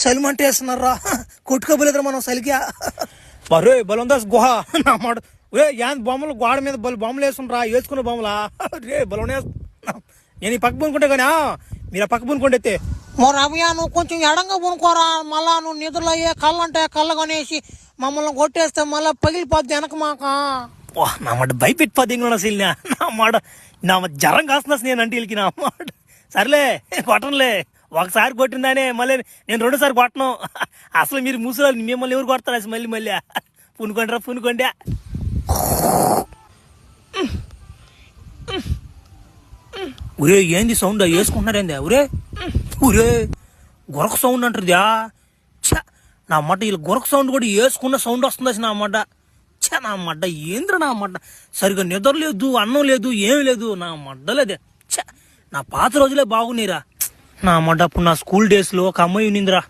సలిమంటే వేస్తున్నారా కొట్టుకోబోలేదురా మనం సలిగా బరే బలందాస్ గుహ నా మాట రే యాన్ బొమ్మలు గోడ మీద బొమ్మలు వేసుకుంటారా వేసుకున్న బొమ్మలా రే బలనే నేను ఈ పక్క పునుకుంటే కానీ మీరు ఆ పక్క పునుకోండి అయితే మరి అభియా నువ్వు కొంచెం ఎడంగా పునుకోరా, మళ్ళా నువ్వు నిధులు అయ్యే కళ్ళు అంటే కళ్ళు కొనేసి మమ్మల్ని కొట్టేస్తే మళ్ళీ పగిలిపోద్ది వెనక మాక. నా మాట భయపెట్టిపోద్ది ఇంకో అసలు నా మాట నా జ్వరం కాస్తున్నా నేను అంటే వీళ్ళకి నా మాట సర్లే కొట్టనులే, ఒకసారి కొట్టిందానే మళ్ళీ నేను రెండోసారి కొట్టను. అసలు మీరు ముసలి మిమ్మల్ని ఎవరు కొడతారు అసలు మళ్ళీ మళ్ళీ పునుకోండి రా పునుకోండి. ఒరే ఏంది సౌండ్ వేసుకుంటున్నారేంది ఒరే ఒరే గొరక సౌండ్ అంటారుదా ఛ నా మాట వీళ్ళు గొరక సౌండ్ కూడా వేసుకున్న సౌండ్ వస్తుంది అసలు నా మాట ఛ నా మడ్డ ఏంద్ర నా మడ్డ సరిగ్గా నిద్ర లేదు అన్నం లేదు ఏం లేదు నా మడ్డలేదే ఛ నా పాత రోజులే బాగున్నాయిరా నా మడ్డ అప్పుడు నా స్కూల్ డేస్లో ఒక అమ్మాయి ఉన్నిందిరా